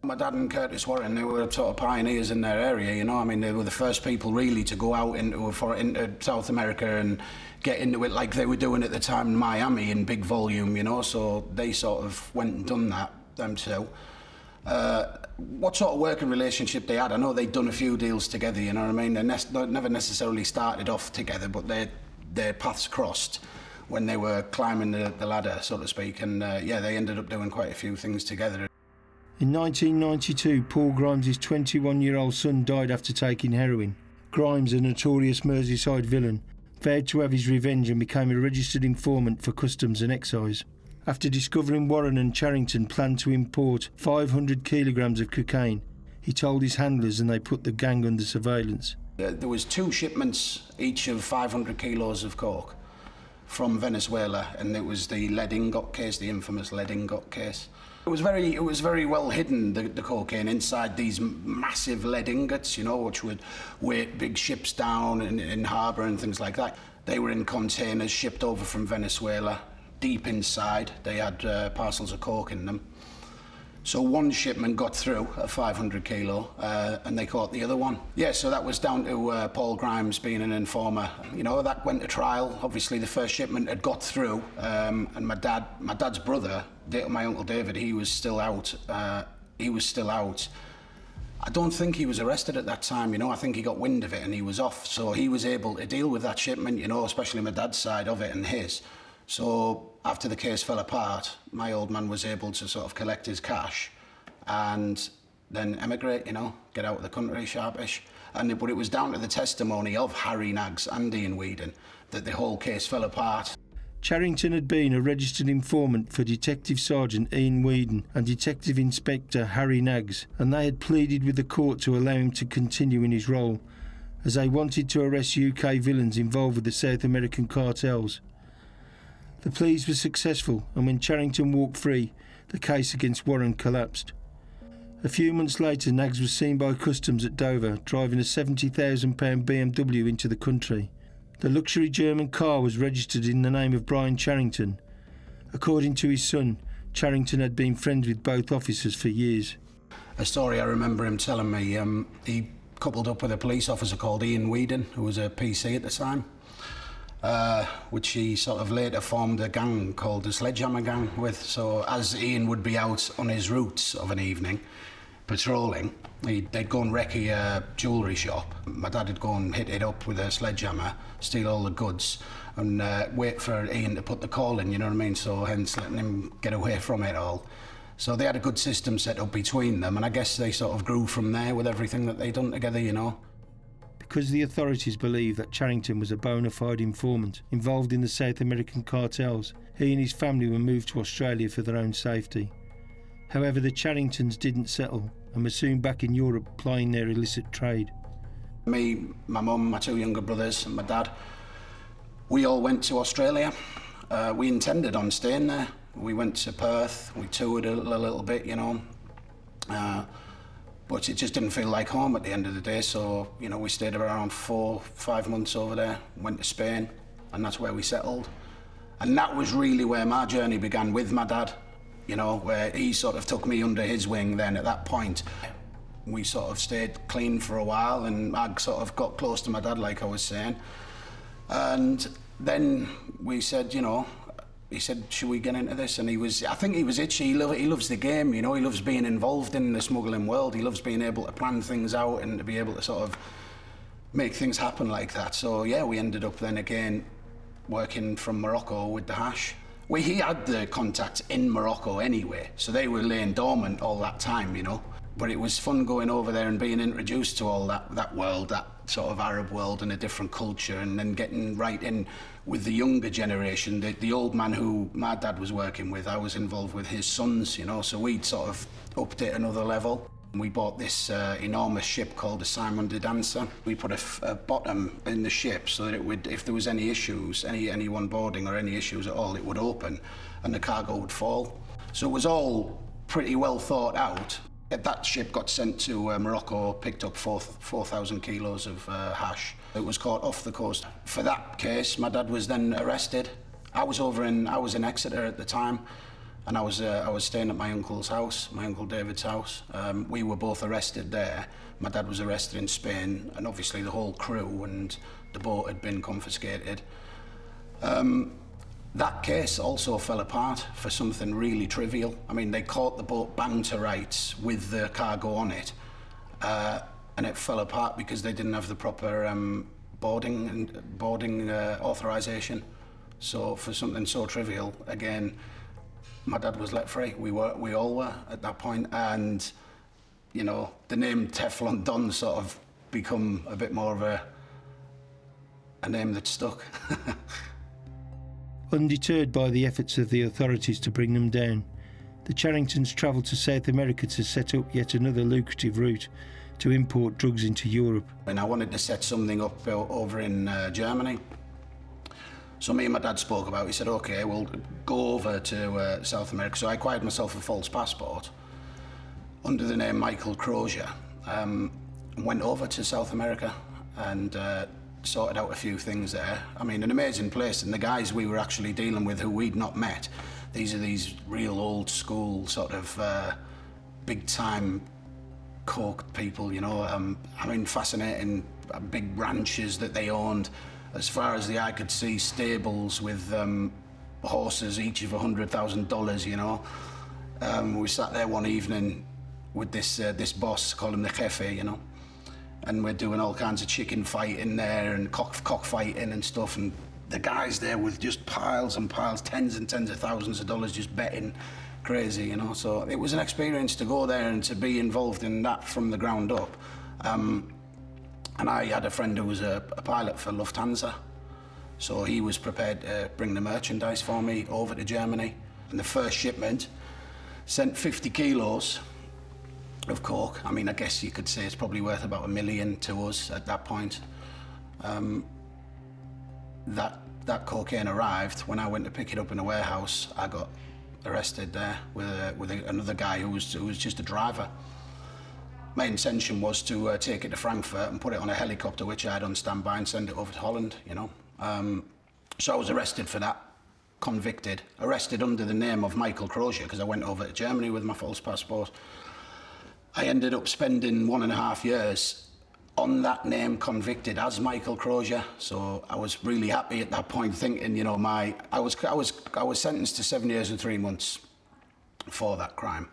My dad and Curtis Warren, they were sort of pioneers in their area, you know. I mean, they were the first people really to go out into South America and get into it like they were doing at the time in Miami in big volume, you know. So they sort of went and done that, them two. What sort of working relationship they had, I know they'd done a few deals together, you know what I mean. They never necessarily started off together, but their paths crossed when they were climbing the ladder, so to speak. And yeah, they ended up doing quite a few things together. In 1992, Paul Grimes' 21-year-old son died after taking heroin. Grimes, a notorious Merseyside villain, vowed to have his revenge and became a registered informant for Customs and Excise. After discovering Warren and Charrington planned to import 500 kilograms of cocaine, he told his handlers and they put the gang under surveillance. There was 2 shipments, each of 500 kilos of coke from Venezuela, and it was the lead ingot case, the infamous lead ingot case. It was very well hidden, the cocaine, inside these massive lead ingots, you know, which would weight big ships down in harbour and things like that. They were in containers shipped over from Venezuela. Deep inside, they had parcels of coke in them. So one shipment got through at 500 kilo, and they caught the other one. Yeah, so that was down to Paul Grimes being an informer. You know, that went to trial. Obviously, the first shipment had got through, and my dad's brother, my Uncle David, he was still out. I don't think he was arrested at that time, you know. I think he got wind of it and he was off. So he was able to deal with that shipment, you know, especially my dad's side of it and his. So after the case fell apart, my old man was able to sort of collect his cash and then emigrate, you know, get out of the country sharpish. But it was down to the testimony of Harry Naggs and Ian Whedon that the whole case fell apart. Charrington had been a registered informant for Detective Sergeant Ian Whedon and Detective Inspector Harry Naggs, and they had pleaded with the court to allow him to continue in his role, as they wanted to arrest UK villains involved with the South American cartels. The pleas were successful, and when Charrington walked free, the case against Warren collapsed. A few months later, Naggs was seen by Customs at Dover, driving a £70,000 BMW into the country. The luxury German car was registered in the name of Brian Charrington. According to his son, Charrington had been friends with both officers for years. A story I remember him telling me, he coupled up with a police officer called Ian Whedon, who was a PC at the time, which he sort of later formed a gang called the Sledgehammer Gang with. So as Ian would be out on his routes of an evening, patrolling, they'd go and wreck a jewellery shop. My dad would go and hit it up with a sledgehammer, steal all the goods, and wait for Ian to put the call in, you know what I mean? So hence letting him get away from it all. So they had a good system set up between them, and I guess they sort of grew from there with everything that they'd done together, you know. Because the authorities believed that Charrington was a bona fide informant involved in the South American cartels, he and his family were moved to Australia for their own safety. However, the Charringtons didn't settle and were soon back in Europe plying their illicit trade. Me, my mum, my 2 younger brothers and my dad, we all went to Australia. We intended on staying there. We went to Perth, we toured a little bit, you know. But it just didn't feel like home at the end of the day, so, you know, we stayed around 4-5 months over there, went to Spain, and that's where we settled. And that was really where my journey began with my dad, you know, where he sort of took me under his wing then at that point. We sort of stayed clean for a while, and I sort of got close to my dad, like I was saying. And then we said, you know, he said, should we get into this? And I think he was itchy. He loves the game, you know, he loves being involved in the smuggling world. He loves being able to plan things out and to be able to sort of make things happen like that. So yeah, we ended up then again working from Morocco with the hash. He had the contacts in Morocco anyway, so they were laying dormant all that time, you know. But it was fun going over there and being introduced to all that world, that sort of Arab world and a different culture, and then getting right in with the younger generation. The old man who my dad was working with, I was involved with his sons, you know, so we'd sort of upped it another level. We bought this enormous ship called the Simon de Dancer. We put a bottom in the ship so that it would, if there was any issues, anyone boarding or any issues at all, it would open and the cargo would fall. So it was all pretty well thought out. That ship got sent to Morocco, picked up 4,000 kilos of hash. It was caught off the coast. For that case, my dad was then arrested. I was in Exeter at the time, And I was staying at my uncle's house, my Uncle David's house. We were both arrested there. My dad was arrested in Spain, and obviously the whole crew and the boat had been confiscated. That case also fell apart for something really trivial. I mean, they caught the boat banged to rights with the cargo on it, and it fell apart because they didn't have the proper boarding authorization. So for something so trivial, again, my dad was let free. We all were at that point, and you know, the name Teflon Don sort of become a bit more of a name that stuck. Undeterred by the efforts of the authorities to bring them down, the Charringtons travelled to South America to set up yet another lucrative route to import drugs into Europe. And I wanted to set something up over in Germany. So me and my dad spoke about it. He said, okay, we'll go over to South America. So I acquired myself a false passport under the name Michael Crozier. Went over to South America and sorted out a few things there. I mean, an amazing place, and the guys we were actually dealing with who we'd not met, these are these real old school sort of big time coke people, you know. I mean, fascinating big ranches that they owned. As far as the eye could see, stables with horses, each of $100,000, you know. We sat there one evening with this boss, call him the Jefe, you know. And we're doing all kinds of chicken fighting there and cockfighting and stuff, and the guys there with just piles and piles, tens and tens of thousands of dollars just betting, crazy, you know. So it was an experience to go there and to be involved in that from the ground up. And I had a friend who was a pilot for Lufthansa, so he was prepared to bring the merchandise for me over to Germany. And the first shipment sent 50 kilos of coke. I mean, I guess you could say it's probably worth about $1 million to us at that point. That cocaine arrived. When I went to pick it up in a warehouse, I got arrested there with another guy who was just a driver. My intention was to take it to Frankfurt and put it on a helicopter, which I had on standby, and send it over to Holland, you know. So I was arrested for that, convicted, arrested under the name of Michael Crozier, because I went over to Germany with my false passport. I ended up spending 1.5 years on that name, convicted as Michael Crozier. So I was really happy at that point, thinking, you know, I was sentenced to 7 years and 3 months for that crime.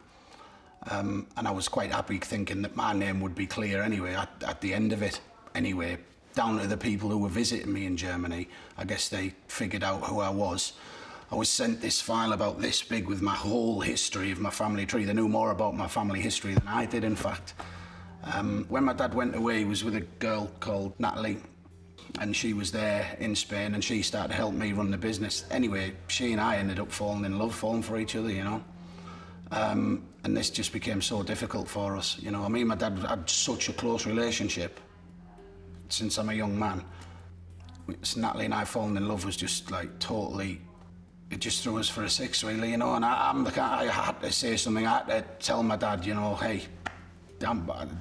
And I was quite happy thinking that my name would be clear anyway, at the end of it. Anyway, down to the people who were visiting me in Germany, I guess they figured out who I was. I was sent this file about this big with my whole history of my family tree. They knew more about my family history than I did, in fact. When my dad went away, he was with a girl called Natalie, and she was there in Spain, and she started to help me run the business. Anyway, she and I ended up falling in love, falling for each other, you know. And this just became so difficult for us. You know, me and my dad had such a close relationship since I'm a young man. Natalie and I falling in love was just like totally, it just threw us for a six, really, you know. And I had to say something. I had to tell my dad, you know, hey,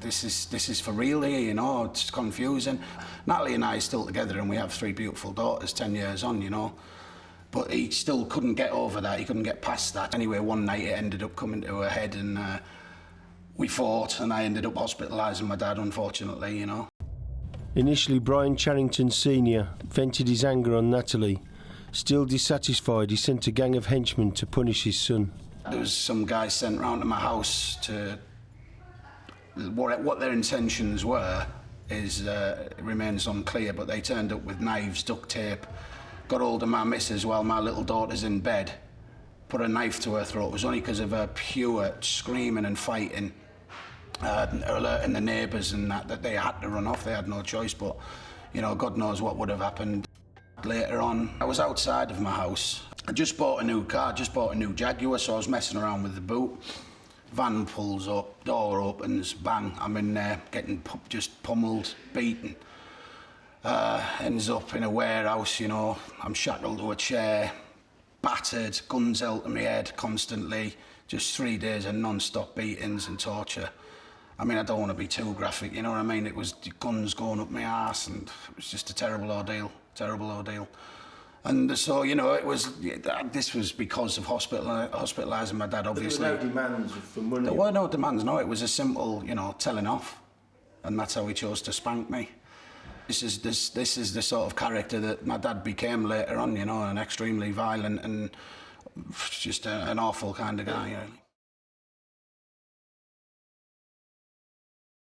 this is for real here, you know. It's confusing. Natalie and I are still together, and we have 3 beautiful daughters, 10 years on, you know. But he still couldn't get over that. He couldn't get past that. Anyway, one night it ended up coming to a head, and we fought, and I ended up hospitalising my dad, unfortunately, you know. Initially, Brian Charrington Jnr. vented his anger on Natalie. Still dissatisfied, he sent a gang of henchmen to punish his son. There was some guys sent round to my house to... What their intentions were remains unclear, but they turned up with knives, duct tape, got hold of my missus while my little daughter's in bed, put a knife to her throat. It was only because of her pure screaming and fighting, alerting the neighbours and that they had to run off. They had no choice, but, you know, God knows what would have happened. Later on, I was outside of my house. I just bought a new car, just bought a new Jaguar, so I was messing around with the boot. Van pulls up, door opens, bang, I'm in there, getting just pummeled, beaten. Ends up in a warehouse, you know, I'm shackled to a chair, battered, guns out of my head constantly, just 3 days of non-stop beatings and torture. I mean, I don't want to be too graphic, you know what I mean? It was guns going up my arse, and it was just a terrible ordeal, terrible ordeal. And so, you know, this was because of hospitalising my dad, obviously. There were no demands for money? There were no demands, no. It was a simple, you know, telling off. And that's how he chose to spank me. This is the sort of character that my dad became later on, you know, an extremely violent and just an awful kind of guy, really.